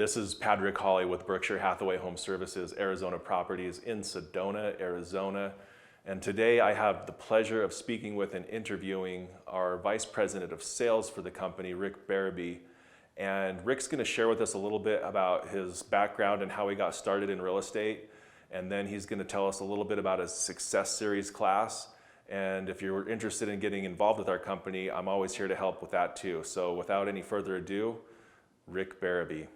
This is Patrick Hawley with Berkshire Hathaway Home Services, Arizona Properties in Sedona, Arizona. And today I have the pleasure of speaking with and interviewing our Vice President of Sales for the company, Rick Berube. And Rick's going to share with us a little bit about his background and how he got started in real estate. And then he's going to tell us a little bit about his Success Series class. And if you're interested in getting involved with our company, I'm always here to help with that too. So without any further ado, Rick Berube.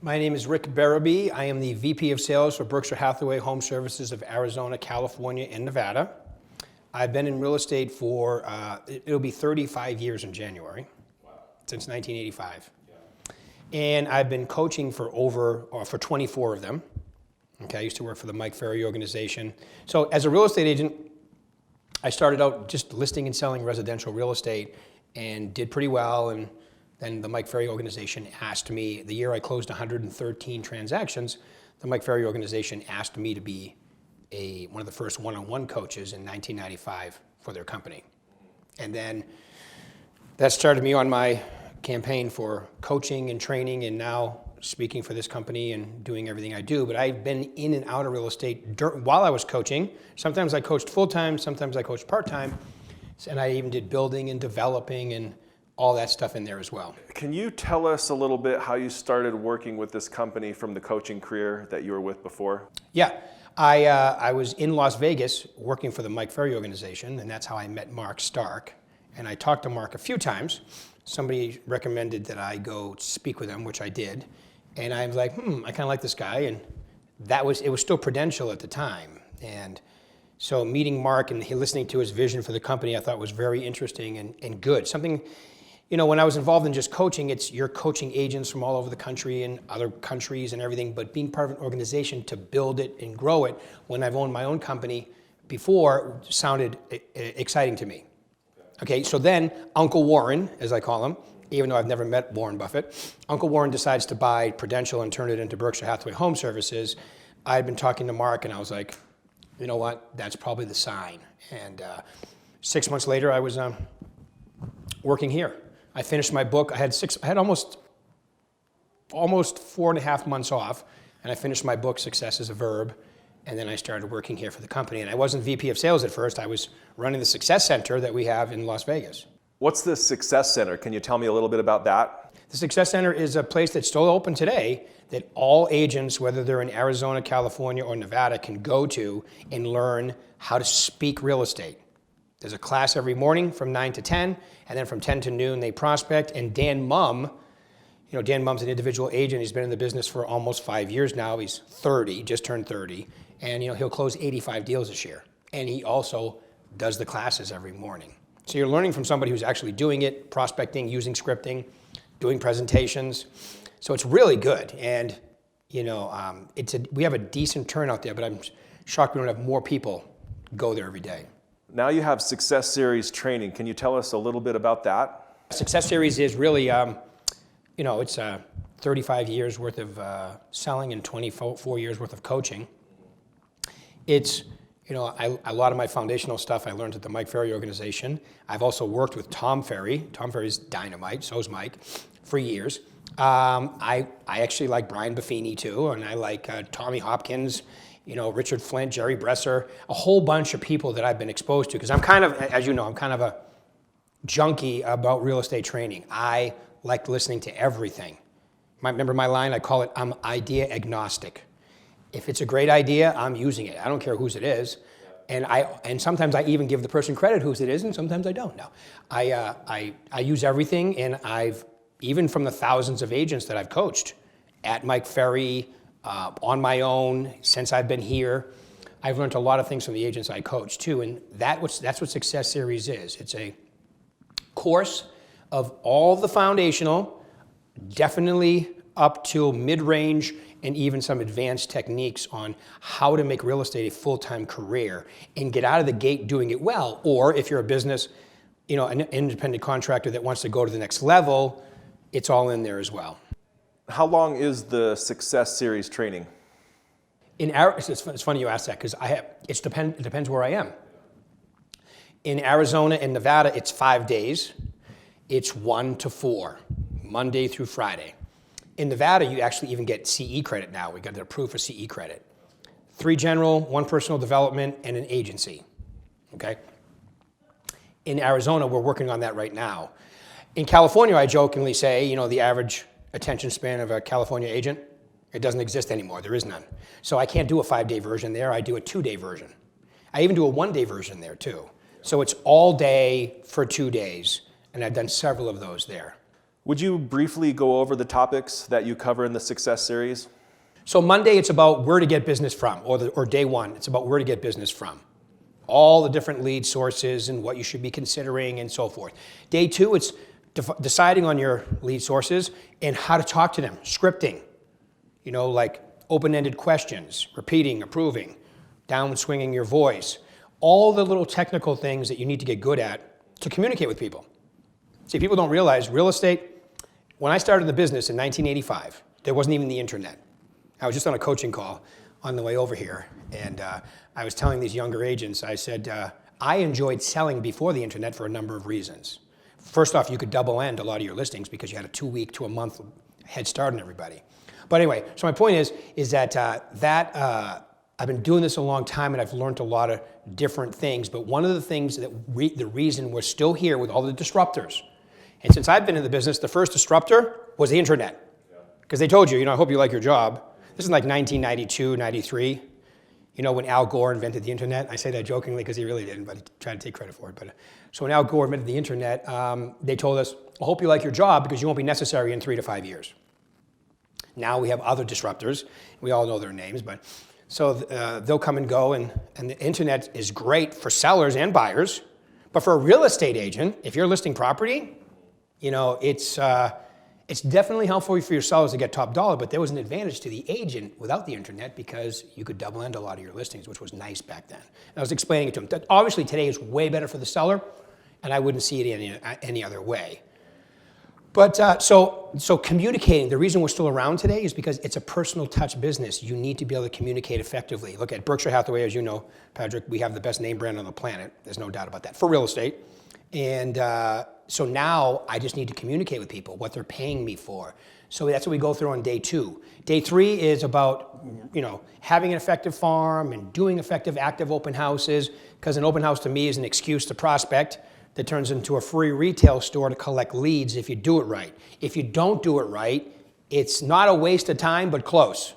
My name is Rick Berube. I am the VP of Sales for Berkshire Hathaway Home Services of Arizona, California, and Nevada. I've been in real estate for, it'll be 35 years in January, since 1985. And I've been coaching for for 24 of them. Okay, I used to work for the Mike Ferry organization. So as a real estate agent, I started out just listing and selling residential real estate and did pretty well. And then the Mike Ferry organization asked me, the year I closed 113 transactions, the Mike Ferry organization asked me to be one of the first one-on-one coaches in 1995 for their company. And then that started me on my campaign for coaching and training and now speaking for this company and doing everything I do. But I've been in and out of real estate while I was coaching. Sometimes I coached full-time, sometimes I coached part-time. And I even did building and developing and all that stuff in there as well. Can you tell us a little bit how you started working with this company from the coaching career that you were with before? Yeah, I was in Las Vegas working for the Mike Ferry organization, and that's how I met Mark Starck. And I talked to Mark a few times. Somebody recommended that I go speak with him, which I did. And I was like, I kind of like this guy. And it was still Prudential at the time. And so meeting Mark and listening to his vision for the company, I thought was very interesting and good. Something, you know, when I was involved in just coaching, you're coaching agents from all over the country and other countries and everything, but being part of an organization to build it and grow it, when I've owned my own company before, sounded exciting to me. Okay, so then Uncle Warren, as I call him, even though I've never met Warren Buffett, Uncle Warren decides to buy Prudential and turn it into Berkshire Hathaway Home Services. I had been talking to Mark and I was like, you know what, that's probably the sign. And 6 months later, I was working here. I finished my book. I had almost 4.5 months off, and I finished my book, Success is a Verb, and then I started working here for the company. And I wasn't VP of Sales at first. I was running the Success Center that we have in Las Vegas. What's the Success Center? Can you tell me a little bit about that? The Success Center is a place that's still open today that all agents, whether they're in Arizona, California, or Nevada, can go to and learn how to speak real estate. There's a class every morning from 9 to 10, and then from 10 to noon they prospect. And Dan Mumm, you know, Dan Mumm's an individual agent. He's been in the business for almost 5 years now. He's 30, just turned 30. And, you know, he'll close 85 deals this year. And he also does the classes every morning. So you're learning from somebody who's actually doing it, prospecting, using scripting, doing presentations. So it's really good. And, you know, we have a decent turnout there, but I'm shocked we don't have more people go there every day. Now you have Success Series training. Can you tell us a little bit about that? Success Series is really, you know, it's 35 years worth of selling and 24 years worth of coaching. It's, you know, a lot of my foundational stuff I learned at the Mike Ferry organization. I've also worked with Tom Ferry. Tom Ferry's dynamite, so is Mike, for years. I actually like Brian Buffini too, and I like Tommy Hopkins, you know, Richard Flint, Jerry Bresser, a whole bunch of people that I've been exposed to, because I'm kind of, as you know, I'm kind of a junkie about real estate training. I like listening to everything. Remember my line? I call it, I'm idea agnostic. If it's a great idea, I'm using it. I don't care whose it is. And sometimes I even give the person credit whose it is, and sometimes I don't. No, I use everything, and even from the thousands of agents that I've coached at Mike Ferry, on my own, since I've been here, I've learned a lot of things from the agents I coach too, and that's what Success Series is. It's a course of all the foundational, definitely up to mid-range, and even some advanced techniques on how to make real estate a full-time career and get out of the gate doing it well. Or if you're a business, you know, an independent contractor that wants to go to the next level, it's all in there as well. How long is the Success Series training? It's funny you ask that because it depends where I am. In Arizona and Nevada, it's 5 days. It's 1 to 4, Monday through Friday. In Nevada, you actually even get CE credit now. We got it approved for CE credit. 3 general, 1 personal development, and an agency. Okay. In Arizona, we're working on that right now. In California, I jokingly say, you know, the average attention span of a California agent, it doesn't exist anymore. There is none. So I can't do a 5-day version there. I do a 2-day version. I even do a 1-day version there too. So it's all day for 2 days, and I've done several of those there. Would you briefly go over the topics that you cover in the Success Series? So Monday, it's about where to get business from, or day 1, it's about where to get business from. All the different lead sources and what you should be considering and so forth. Day 2, it's deciding on your lead sources and how to talk to them, scripting, you know, like open-ended questions, repeating, approving, downswinging your voice, all the little technical things that you need to get good at to communicate with people. See, people don't realize real estate, when I started the business in 1985, there wasn't even the internet. I was just on a coaching call on the way over here, and I was telling these younger agents, I said, I enjoyed selling before the internet for a number of reasons. First off, you could double end a lot of your listings because you had a 2-week to a month head start on everybody. But anyway, so my point is that I've been doing this a long time and I've learned a lot of different things, but one of the things that the reason we're still here with all the disruptors, and since I've been in the business, the first disruptor was the internet. Because they told you, you know, I hope you like your job. This is like 1992, 93. You know, when Al Gore invented the internet. I say that jokingly because he really didn't, but he tried to take credit for it. But so when Al Gore invented the internet, they told us, I hope you like your job because you won't be necessary in 3 to 5 years. Now we have other disruptors. We all know their names, but so they'll come and go, and the internet is great for sellers and buyers. But for a real estate agent, if you're listing property, you know, it's definitely helpful for your sellers to get top dollar, but there was an advantage to the agent without the internet because you could double end a lot of your listings, which was nice back then. And I was explaining it to them. That obviously today is way better for the seller, and I wouldn't see it any other way. But so communicating, the reason we're still around today is because it's a personal touch business. You need to be able to communicate effectively. Look at Berkshire Hathaway, as you know, Patrick, we have the best name brand on the planet. There's no doubt about that, for real estate. And so now I just need to communicate with people what they're paying me for. So that's what we go through on day 2. Day 3 is about, you know, having an effective farm and doing effective active open houses, because an open house to me is an excuse to prospect that turns into a free retail store to collect leads if you do it right. If you don't do it right, it's not a waste of time, but close.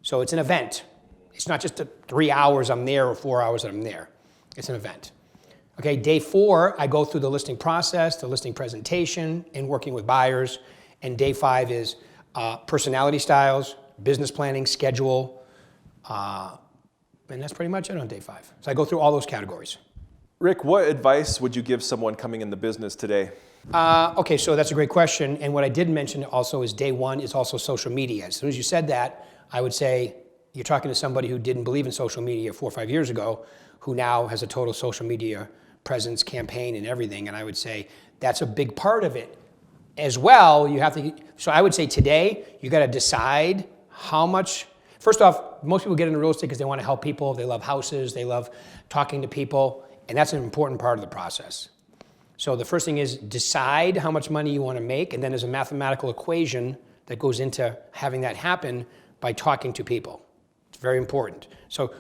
So it's an event. It's not just 3 hours I'm there or 4 hours that I'm there. It's an event. Okay, day 4, I go through the listing process, the listing presentation, and working with buyers. And day 5 is personality styles, business planning, schedule, and that's pretty much it on day 5. So I go through all those categories. Rick, what advice would you give someone coming in the business today? Okay, so that's a great question. And what I did mention also is day 1 is also social media. As soon as you said that, I would say you're talking to somebody who didn't believe in social media 4 or 5 years ago, who now has a total social media presence, campaign, and everything. And I would say that's a big part of it. As well, you have to, so I would say today, you got to decide how much. First off, most people get into real estate because they want to help people. They love houses. They love talking to people. And that's an important part of the process. So the first thing is decide how much money you want to make. And then there's a mathematical equation that goes into having that happen by talking to people. It's very important. So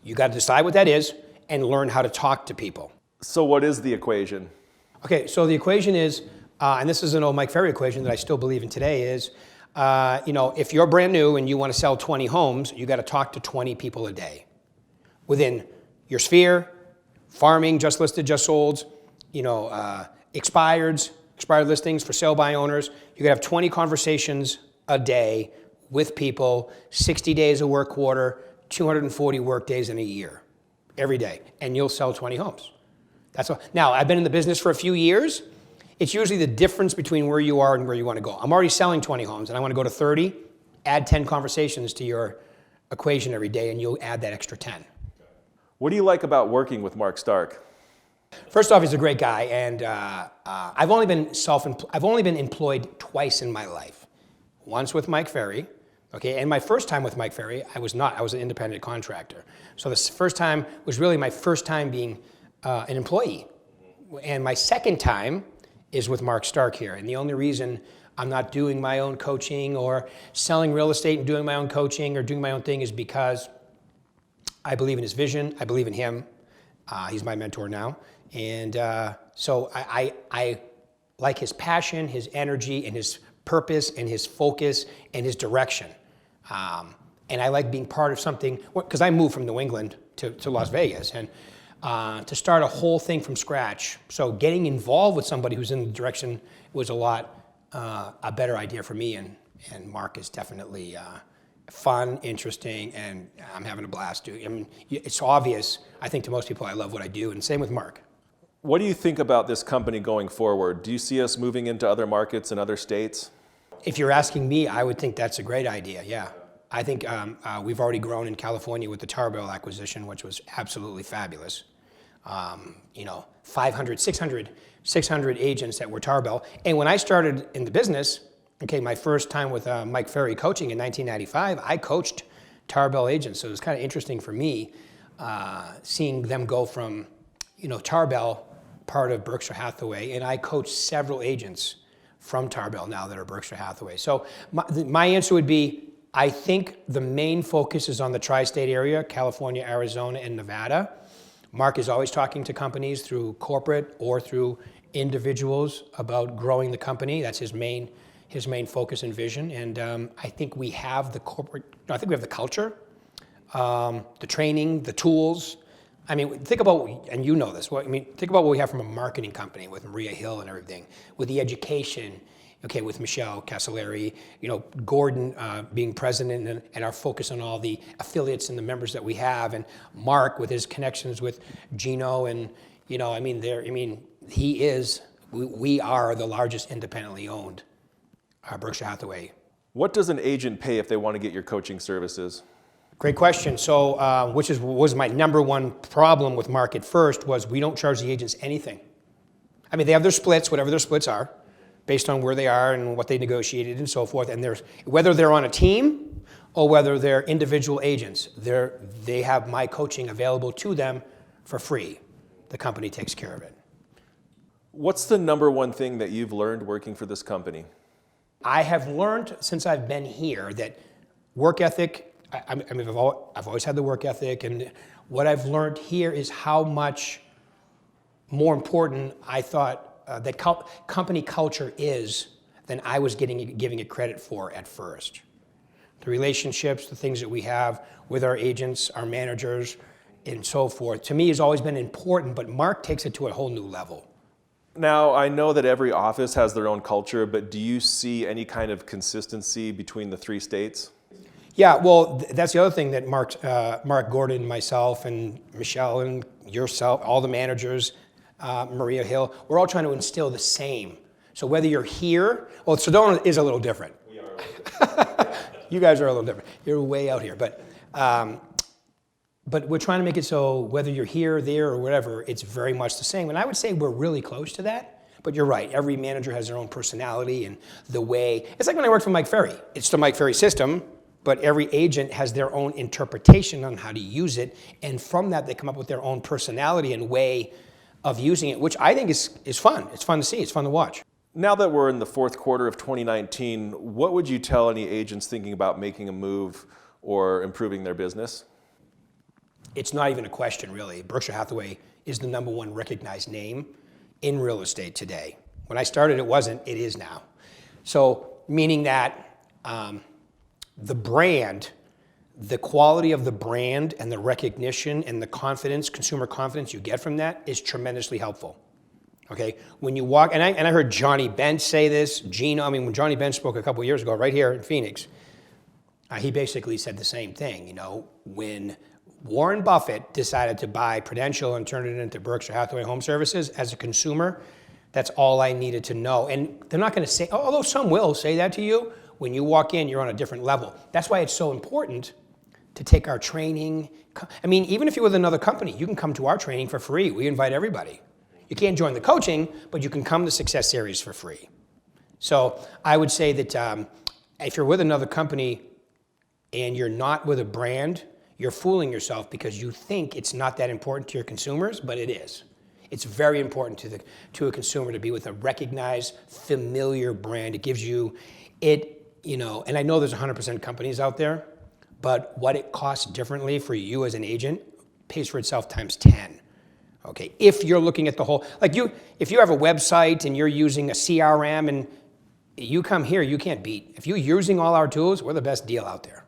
you got to decide what that is and learn how to talk to people. So what is the equation? Okay, so the equation is, and this is an old Mike Ferry equation that I still believe in today, is, you know, if you're brand new and you want to sell 20 homes, you got to talk to 20 people a day within your sphere, farming, just listed, just sold, you know, expired listings for sale by owners. You got to have 20 conversations a day with people, 60 days a work quarter, 240 work days in a year, every day, and you'll sell 20 homes. That's all. Now, I've been in the business for a few years. It's usually the difference between where you are and where you want to go. I'm already selling 20 homes, and I want to go to 30. Add 10 conversations to your equation every day, and you'll add that extra 10. What do you like about working with Mark Starck? First off, he's a great guy, and I've only been employed twice in my life. once with Mike Ferry. Okay, and my first time with Mike Ferry, I was an independent contractor. So this first time was really my first time being an employee. And my second time is with Mark Starck here. And the only reason I'm not doing my own coaching or selling real estate and doing my own coaching or doing my own thing is because I believe in his vision. I believe in him. He's my mentor now. And so I like his passion, his energy, and his purpose, and his focus, and his direction. And I like being part of something, because I moved from New England to Las Vegas, and to start a whole thing from scratch. So getting involved with somebody who's in the direction was a better idea for me, and Mark is definitely fun, interesting, and I'm having a blast doing it. I mean, it's obvious, I think, to most people I love what I do, and same with Mark. What do you think about this company going forward? Do you see us moving into other markets in other states? If you're asking me, I would think that's a great idea, yeah. I think we've already grown in California with the Tarbell acquisition, which was absolutely fabulous. 500, 600 agents that were Tarbell. And when I started in the business, okay, my first time with Mike Ferry coaching in 1995, I coached Tarbell agents. So it was kind of interesting for me seeing them go from, Tarbell, part of Berkshire Hathaway, and I coached several agents from Tarbell now that are Berkshire Hathaway. So my answer would be, I think the main focus is on the tri-state area, California, Arizona, and Nevada. Mark is always talking to companies through corporate or through individuals about growing the company. That's his main focus and vision. And I think we have the culture, the training, the tools. I mean, think about, and you know this, think about what we have from a marketing company with Maria Hill and everything, with the education, okay, with Michelle Castellari, Gordon being president, and our focus on all the affiliates and the members that we have, and Mark with his connections with Gino, and we are the largest independently owned Berkshire Hathaway. What does an agent pay if they want to get your coaching services? Great question. So, was my number one problem with Mark at first, was we don't charge the agents anything. I mean, they have their splits, whatever their splits are, based on where they are and what they negotiated and so forth. And whether they're on a team or whether they're individual agents, they have my coaching available to them for free. The company takes care of it. What's the number one thing that you've learned working for this company? I have learned since I've been here that work ethic, I've always had the work ethic, and what I've learned here is how much more important I thought that company culture is than I was giving it credit for at first. The relationships, the things that we have with our agents, our managers, and so forth, to me has always been important, but Mark takes it to a whole new level. Now, I know that every office has their own culture, but do you see any kind of consistency between the three states? Yeah, well, that's the other thing that Mark Gordon, myself, and Michelle, and yourself, all the managers, Maria Hill, we're all trying to instill the same. So whether you're here, well, Sedona is a little different. We are a little different. You guys are a little different. You're way out here, but we're trying to make it so whether you're here, there, or whatever, it's very much the same. And I would say we're really close to that. But you're right. Every manager has their own personality and the way. It's like when I worked for Mike Ferry. It's the Mike Ferry system, but every agent has their own interpretation on how to use it. And from that, they come up with their own personality and way of using it, which I think is fun. It's fun to see. It's fun to watch. Now that we're in the fourth quarter of 2019, what would you tell any agents thinking about making a move or improving their business? It's not even a question, really. Berkshire Hathaway is the number one recognized name in real estate today. When I started, it wasn't. It is now. So, meaning that the brand, the quality of the brand and the recognition and the confidence, consumer confidence you get from that is tremendously helpful. Okay, when you walk, and I heard Johnny Bench say this, Gino, when Johnny Bench spoke a couple years ago right here in Phoenix, he basically said the same thing. When Warren Buffett decided to buy Prudential and turn it into Berkshire Hathaway Home Services, as a consumer, that's all I needed to know. And they're not going to say, although some will say that to you, when you walk in, you're on a different level. That's why it's so important to take our training. Even if you're with another company, you can come to our training for free. We invite everybody. You can't join the coaching, but you can come to Success Series for free. So I would say that if you're with another company and you're not with a brand, you're fooling yourself because you think it's not that important to your consumers, but it is. It's very important to a consumer to be with a recognized, familiar brand. It gives you, and I know there's 100% companies out there, but what it costs differently for you as an agent pays for itself times 10. Okay, if you're looking at the whole, if you have a website and you're using a CRM and you come here, you can't beat. If you're using all our tools, we're the best deal out there.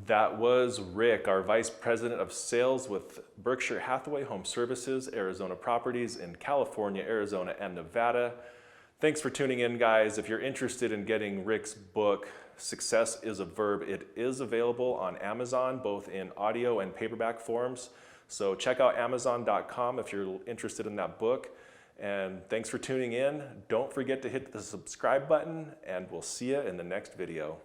That was Rick, our Vice President of Sales with Berkshire Hathaway Home Services, Arizona Properties in California, Arizona, and Nevada. Thanks for tuning in, guys. If you're interested in getting Rick's book, Success is a Verb, it is available on Amazon, both in audio and paperback forms. So check out Amazon.com if you're interested in that book. And thanks for tuning in. Don't forget to hit the subscribe button, and we'll see you in the next video.